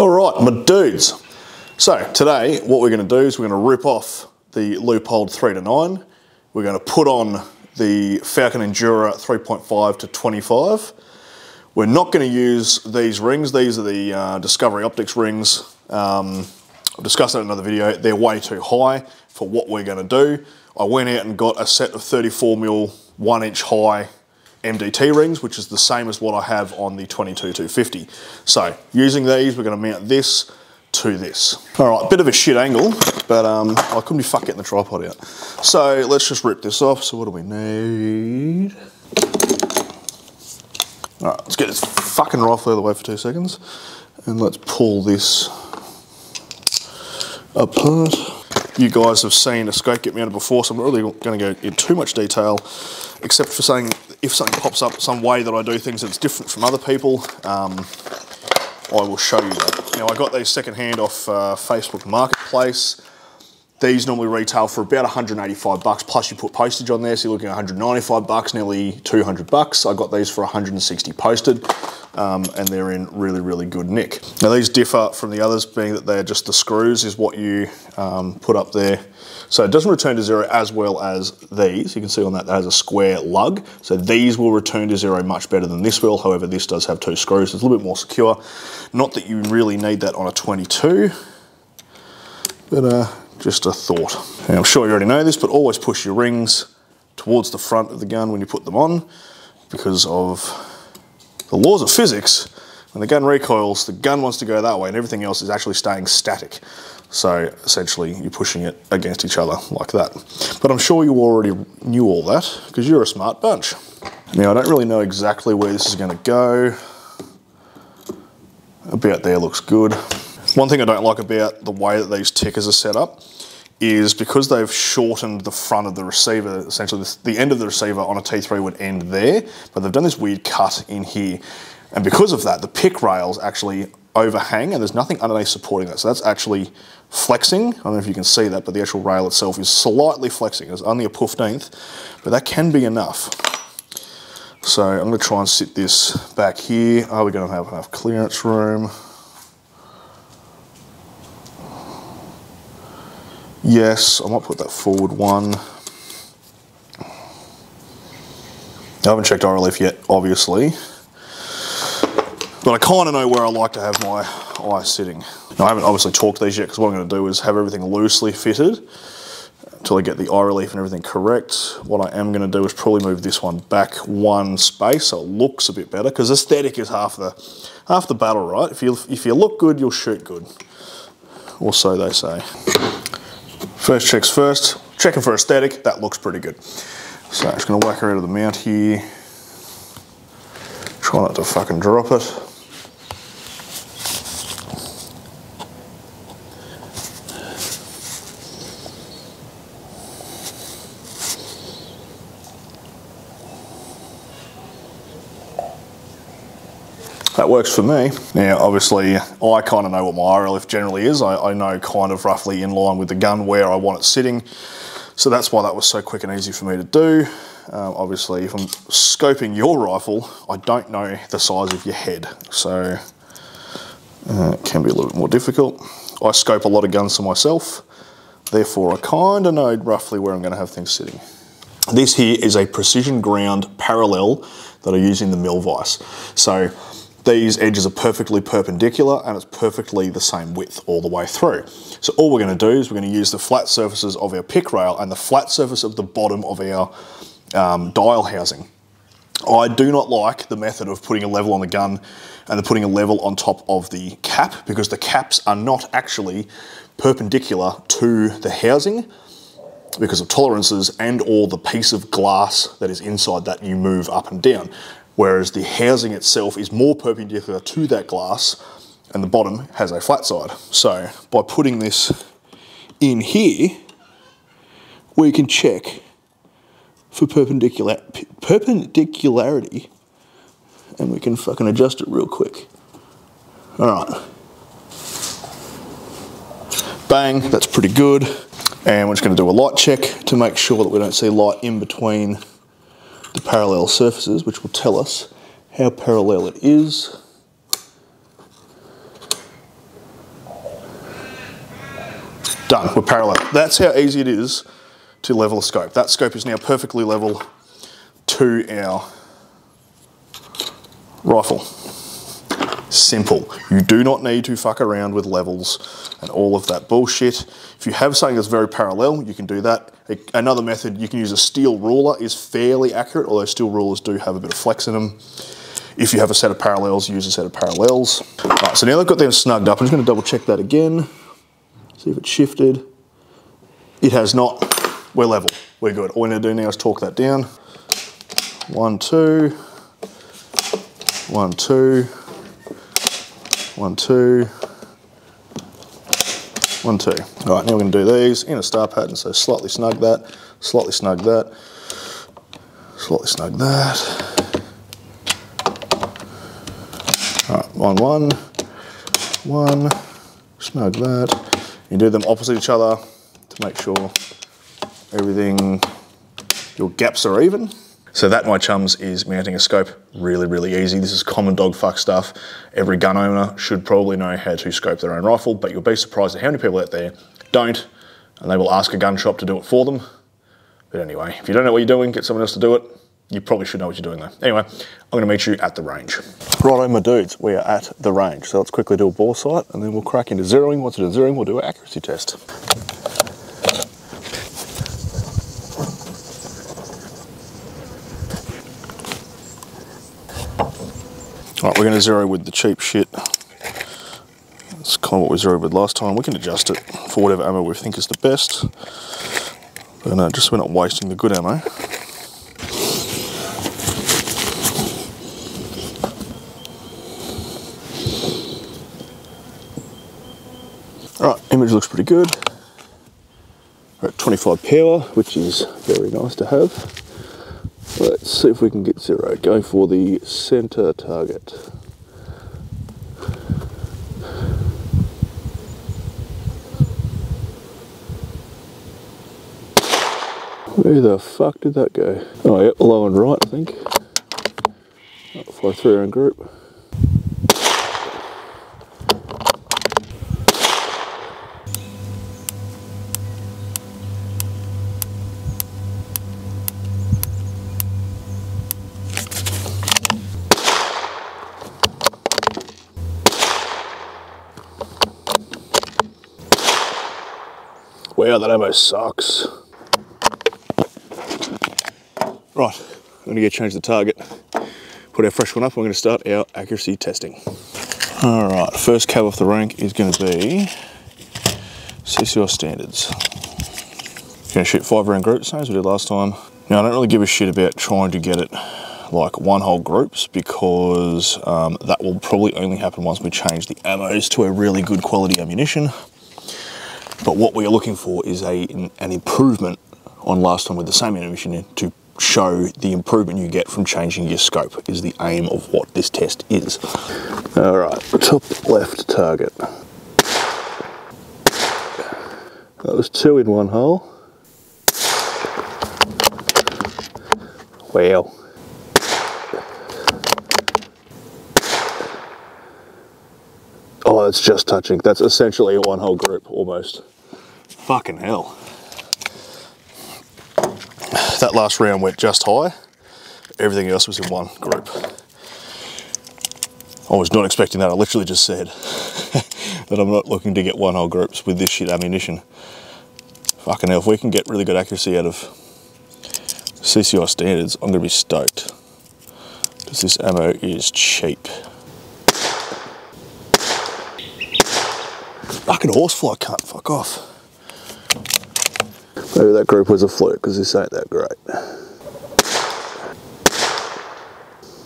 All right, my dudes. So today, what we're going to do is we're going to rip off the Leupold 3 to 9. We're going to put on the Falcon Endura 3.5 to 25. We're not going to use these rings. These are the Discovery Optics rings. I've discussed that in another video. They're way too high for what we're going to do. I went out and got a set of 34mm 1-inch high MDT rings, which is the same as what I have on the 22-250. So using these, we're going to mount this to this. All right, bit of a shit angle, but I couldn't be fuck getting the tripod out. So let's just rip this off. So what do we need? All right, let's get this fucking rifle out of the way for 2 seconds, and let's pull this apart. You guys have seen a scope get mounted before, so I'm not really going to go in too much detail, except for saying if something pops up some way that I do things that's different from other people, I will show you that. Now, I got these secondhand off Facebook Marketplace. These normally retail for about 185 bucks, plus you put postage on there, so you're looking at 195 bucks, nearly 200 bucks. I got these for 160 posted, and they're in really, really good nick. Now, these differ from the others, being that they're just the screws is what you put up there. So it doesn't return to zero as well as these. You can see on that has a square lug. So these will return to zero much better than this will. However, this does have 2 screws. So it's a little bit more secure. Not that you really need that on a 22, but just a thought. And I'm sure you already know this, but always push your rings towards the front of the gun when you put them on, because of the laws of physics. When the gun recoils, the gun wants to go that way and everything else is actually staying static. So essentially you're pushing it against each other like that. But I'm sure you already knew all that because you're a smart bunch. Now, I don't really know exactly where this is going to go. About there looks good. One thing I don't like about the way that these tickers are set up is because they've shortened the front of the receiver. Essentially the end of the receiver on a T3 would end there, but they've done this weird cut in here. And because of that, the pick rails actually overhang and there's nothing underneath supporting that. So that's actually flexing. I don't know if you can see that, but the actual rail itself is slightly flexing. It's only a 15th, but that can be enough. So I'm going to try and sit this back here. Are we going to have enough clearance room? Yes, I might put that forward one. I haven't checked eye relief yet, obviously. But I kind of know where I like to have my eye sitting. Now, I haven't obviously torqued these yet, because what I'm going to do is have everything loosely fitted until I get the eye relief and everything correct. What I am going to do is probably move this one back 1 space so it looks a bit better, because aesthetic is half the battle, right? If you look good, you'll shoot good. Or so they say. First checks first. Checking for aesthetic, that looks pretty good. So I'm just going to whack her out of the mount here. Try not to fucking drop it. That works for me. Now, obviously, I kind of know what my eye relief generally is. I know kind of roughly in line with the gun where I want it sitting. So that's why that was so quick and easy for me to do. Obviously, if I'm scoping your rifle, I don't know the size of your head. So it can be a little bit more difficult. I scope a lot of guns for myself. Therefore, I kind of know roughly where I'm going to have things sitting. This here is a precision ground parallel that I use in the mill vise. So these edges are perfectly perpendicular and it's perfectly the same width all the way through. So all we're going to do is we're going to use the flat surfaces of our pick rail and the flat surface of the bottom of our dial housing. I do not like the method of putting a level on the gun and then putting a level on top of the cap, because the caps are not actually perpendicular to the housing because of tolerances and or the piece of glass that is inside that you move up and down. Whereas the housing itself is more perpendicular to that glass and the bottom has a flat side. So by putting this in here, we can check for perpendicularity and we can fucking adjust it real quick. All right. Bang, that's pretty good. And we're just going to do a light check to make sure that we don't see light in between the parallel surfaces, which will tell us how parallel it is. Done, we're parallel. That's how easy it is to level a scope. That scope is now perfectly level to our rifle. Simple. You do not need to fuck around with levels and all of that bullshit. If you have something that's very parallel, you can do that. Another method, you can use a steel ruler, is fairly accurate, although steel rulers do have a bit of flex in them. If you have a set of parallels, use a set of parallels. All right, so now they've got them snugged up. I'm just going to double check that again. See if it's shifted. It has not. We're level. We're good. All we need to do now is torque that down. 1, 2. 1, 2. 1, 2. 1, 2. All right, now we're going to do these in a star pattern. So slightly snug that, slightly snug that, slightly snug that. All right, 1, 1, 1. Snug that. You do them opposite each other to make sure everything, your gaps are even. So that, my chums, is mounting a scope. Really, really easy. This is common dog fuck stuff. Every gun owner should probably know how to scope their own rifle, but you'll be surprised at how many people out there don't, and they will ask a gun shop to do it for them. But anyway, if you don't know what you're doing, get someone else to do it. You probably should know what you're doing though. Anyway, I'm gonna meet you at the range. Righto, my dudes, we are at the range. So let's quickly do a bore sight, and then we'll crack into zeroing. Once we do zeroing, we'll do an accuracy test. Alright, we're going to zero with the cheap shit. That's kind of what we zeroed with last time. We can adjust it for whatever ammo we think is the best. But no, just so we're not wasting the good ammo. Alright, image looks pretty good. We're at 25 power, which is very nice to have. Let's see if we can get zero. Go for the center target. Where the fuck did that go? Oh yep, low and right I think. Fly through our own group. Wow, that ammo sucks. Right, I'm going to go change the target, put our fresh one up, and we're going to start our accuracy testing. Alright, first cab off the rank is going to be CCI standards. Going to shoot 5 round groups, same as we did last time. Now, I don't really give a shit about trying to get it like one hole groups, because that will probably only happen once we change the ammos to a really good quality ammunition. But what we are looking for is an improvement on last time with the same ammunition to show the improvement you get from changing your scope is the aim of what this test is. All right, top left target. That was 2 in one hole. Wow. Oh, it's just touching. That's essentially a one hole group, almost. Fucking hell. That last round went just high. Everything else was in one group. I was not expecting that. I literally just said that I'm not looking to get one hole groups with this shit ammunition. Fucking hell, if we can get really good accuracy out of CCI standards, I'm gonna be stoked. Because this ammo is cheap. Fucking horsefly cunt, fuck off. Maybe that group was a fluke, because this ain't that great.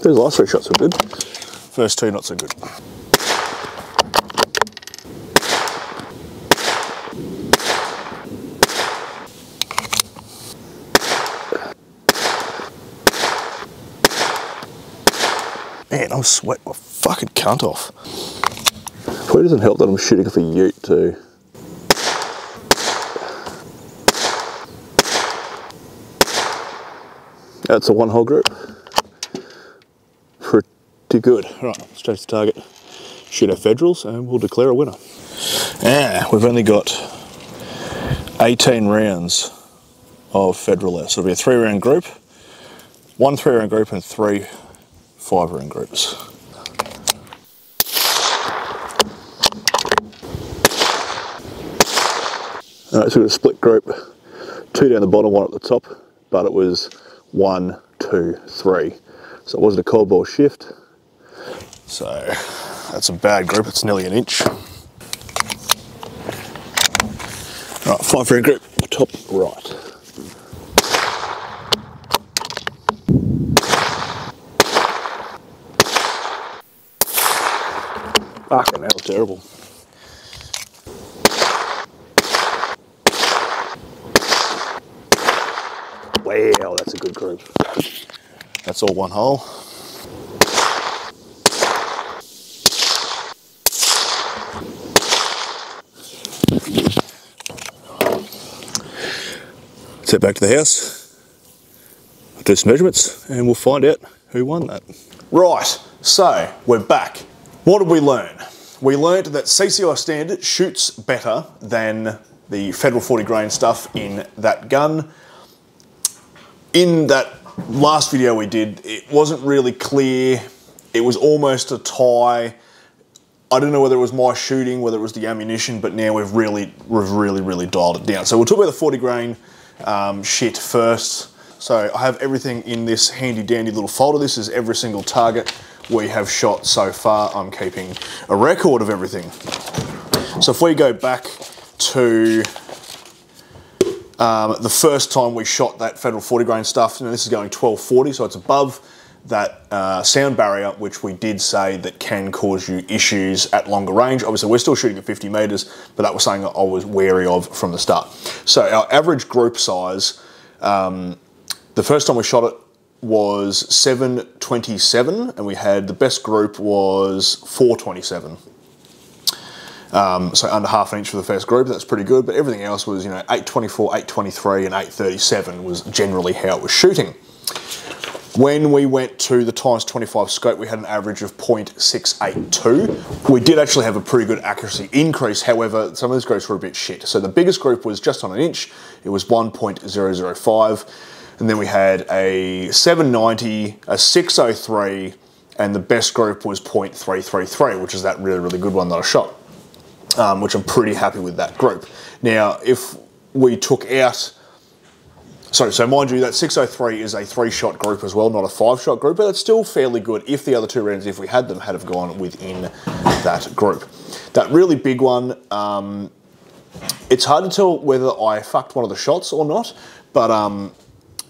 Those last 3 shots were good. First 2 not so good. Man, I'm sweating my fucking cunt off. Probably doesn't help that I'm shooting off a ute too. That's a one hole group. Pretty good. Right, let's change the target, shoot our federals, and we'll declare a winner. We've only got 18 rounds of federal air. So it'll be a 3-round group, 1 3-round group and 3 5-round groups. Alright, so we've got a split group, 2 down the bottom, 1 at the top, but it was 1, 2, 3. So it wasn't a cold ball shift. So that's a bad group, it's nearly an inch. Alright, 5-round group, top right. Fucking hell, terrible. Wow, that's a good group. That's all one hole. Let's head back to the house, do some measurements, and we'll find out who won that. Right, so we're back. What did we learn? We learned that CCI standard shoots better than the federal 40 grain stuff in that gun. In that last video we did, it wasn't really clear. It was almost a tie. I don't know whether it was my shooting, whether it was the ammunition, but now we've really dialed it down. So we'll talk about the 40 grain shit first. So I have everything in this handy dandy little folder. This is every single target we have shot so far. I'm keeping a record of everything. So if we go back to the first time we shot that federal 40 grain stuff, this is going 1240, so it's above that sound barrier, which we did say that can cause you issues at longer range. Obviously, we're still shooting at 50 meters, but that was something that I was wary of from the start. So our average group size, the first time we shot it was 727, and we had the best group was 427. So under half an inch for the first group, that's pretty good, but everything else was, 824, 823, and 837 was generally how it was shooting. When we went to the ×25 scope, we had an average of 0.682. We did actually have a pretty good accuracy increase, however, some of these groups were a bit shit. So the biggest group was just on an inch, it was 1.005, and then we had a 790, a 603, and the best group was 0.333, which is that really good one that I shot. Which I'm pretty happy with that group. Now, if we took out, so mind you, that 603 is a 3-shot group as well, not a 5-shot group, but it's still fairly good if the other 2 rounds, if we had them, had have gone within that group. That really big one, it's hard to tell whether I fucked one of the shots or not, but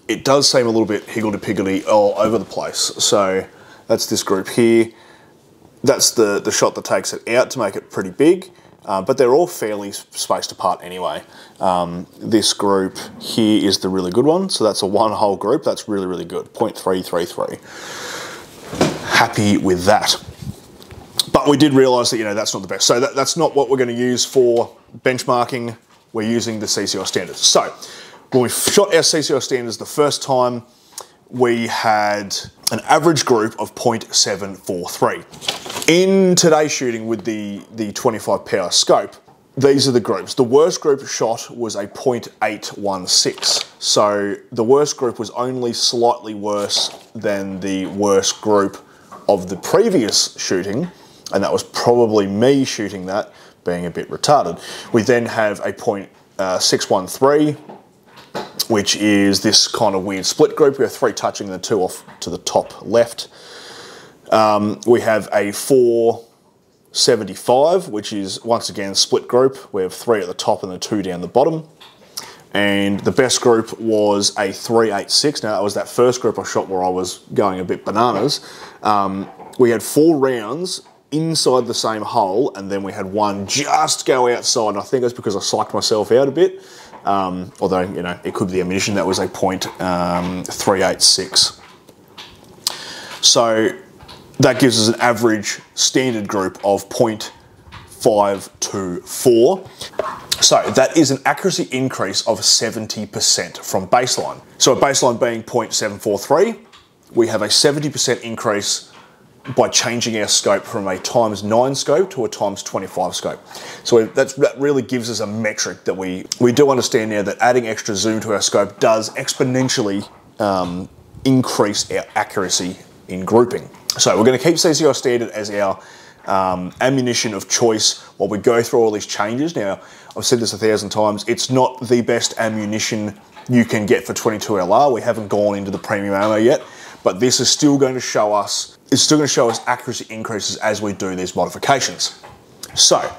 it does seem a little bit higgledy-piggledy all over the place. So that's this group here. That's the shot that takes it out to make it pretty big. But they're all fairly spaced apart anyway. This group here is the really good one. So that's a 1-hole group. That's really good, 0.333. Happy with that. But we did realise that, that's not the best. So that's not what we're going to use for benchmarking. We're using the CCI standards. So when we shot our CCI standards the first time, we had an average group of 0.743. In today's shooting with the 25 power scope, these are the groups. The worst group shot was a 0.816. So the worst group was only slightly worse than the worst group of the previous shooting, and that was probably me shooting that, being a bit retarded. We then have a 0.613, which is this kind of weird split group. We have 3 touching and the 2 off to the top left. We have a 475, which is once again split group. We have 3 at the top and the 2 down the bottom. And the best group was a 386. Now that was that first group I shot where I was going a bit bananas. We had 4 rounds inside the same hole, and then we had 1 just go outside. And I think that's because I psyched myself out a bit. Although, it could be the ammunition. That was a 0.386. So that gives us an average standard group of 0.524. So that is an accuracy increase of 70% from baseline. So a baseline being 0.743, we have a 70% increase by changing our scope from a ×9 scope to a ×25 scope. So that really gives us a metric that we do understand now, that adding extra zoom to our scope does exponentially increase our accuracy in grouping. So we're going to keep CCI standard as our ammunition of choice while we go through all these changes. Now, I've said this 1,000 times, it's not the best ammunition you can get for 22 LR. We haven't gone into the premium ammo yet, but this is still going to show us, accuracy increases as we do these modifications. So,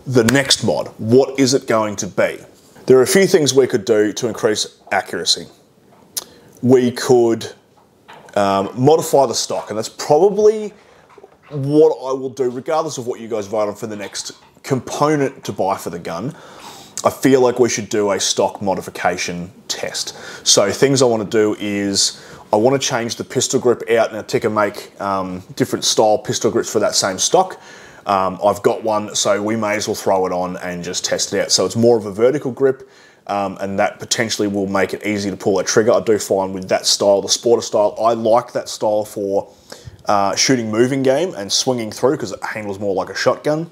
the next mod, what is it going to be? There are a few things we could do to increase accuracy. We could modify the stock, and that's probably what I will do, regardless of what you guys vote on for the next component to buy for the gun. I feel like we should do a stock modification test. So things I want to do is, I want to change the pistol grip out. Now Tikka make different style pistol grips for that same stock. I've got one, so we may as well throw it on and just test it out. So it's more of a vertical grip, and that potentially will make it easy to pull that trigger. I do find with that style, the Sporter style, I like that style for shooting moving game and swinging through, because it handles more like a shotgun.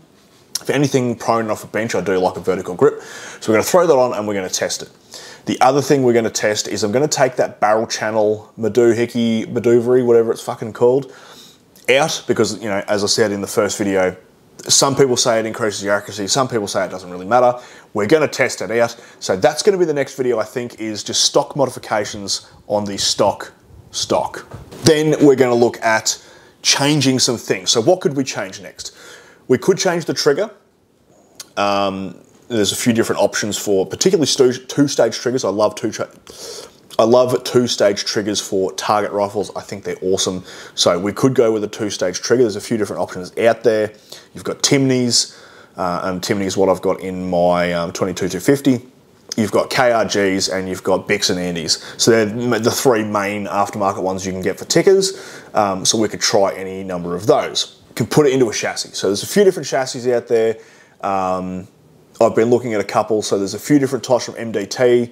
If anything prone off a bench, I do like a vertical grip. So we're going to throw that on and we're going to test it. The other thing we're going to test is I'm going to take that barrel channel Madoovery, whatever it's fucking called, out, because, you know, as I said in the first video, some people say it increases your accuracy, some people say it doesn't really matter. We're going to test it out. So that's going to be the next video, I think, is just stock modifications on the stock. Then we're going to look at changing some things. So what could we change next? We could change the trigger. There's a few different options for, particularly two-stage triggers. I love two-stage triggers for target rifles. I think they're awesome. So we could go with a two-stage trigger. There's a few different options out there. You've got Timneys, and Timney is what I've got in my 22-250. You've got KRGs and you've got Bics and Andys. So they're the three main aftermarket ones you can get for Tikkas. So we could try any number of those. Can put it into a chassis. So there's a few different chassis out there. I've been looking at a couple. So there's a few different types from MDT.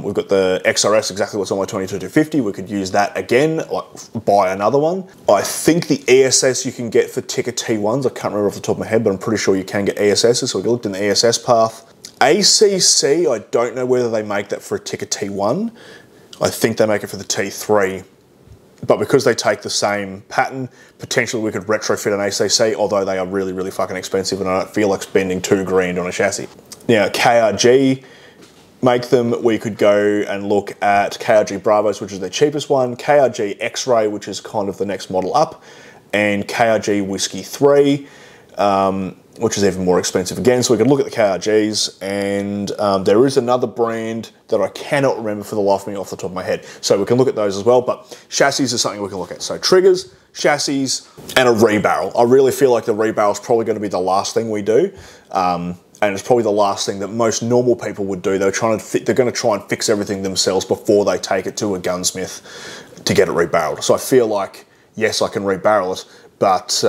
We've got the XRS, exactly what's on my 22-250. We could use that again, like buy another one. I think the ESS you can get for Tikka T1s. I can't remember off the top of my head, but I'm pretty sure you can get ESSs. So we looked in the ESS path. ACC, I don't know whether they make that for a Tikka T1. I think they make it for the T3. But because they take the same pattern, potentially we could retrofit an ACC, although they are really, really fucking expensive and I don't feel like spending $2 grand on a chassis. Now, KRG make them. We could go and look at KRG Bravos, which is their cheapest one, KRG X-Ray, which is kind of the next model up, and KRG Whiskey 3, which is even more expensive again. So we could look at the KRGs, and there is another brand that I cannot remember for the life of me off the top of my head. So we can look at those as well, but chassis is something we can look at. So triggers, chassis, and a rebarrel. I really feel like the rebarrel is probably going to be the last thing we do. And it's probably the last thing that most normal people would do. They're going to try and fix everything themselves before they take it to a gunsmith to get it rebarreled. So I feel like, yes, I can rebarrel it, but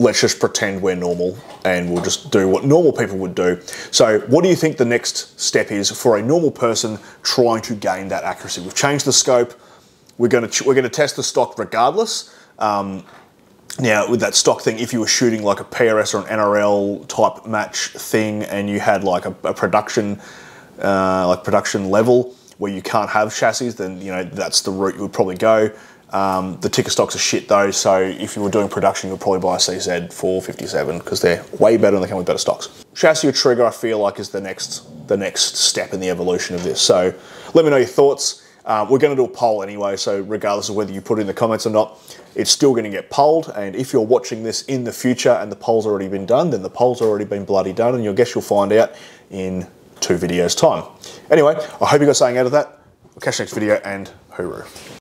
let's just pretend we're normal and we'll just do what normal people would do. So what do you think the next step is for a normal person trying to gain that accuracy? We've changed the scope. We're going to test the stock regardless. Now, with that stock thing, if you were shooting like a PRS or an NRL type match thing and you had like a production level where you can't have chassis, then, you know, that's the route you would probably go. The Tikka stocks are shit though, so if you were doing production, you would probably buy a CZ 457 because they're way better and they come with better stocks. Chassis or trigger, I feel like, is the next step in the evolution of this. So let me know your thoughts. We're going to do a poll anyway, so regardless of whether you put it in the comments or not, it's still going to get polled. And if you're watching this in the future and the poll's already been done, then the poll's already been bloody done, and I guess you'll find out in 2 videos time. Anyway, I hope you got something out of that. I'll catch you next video, and hooroo.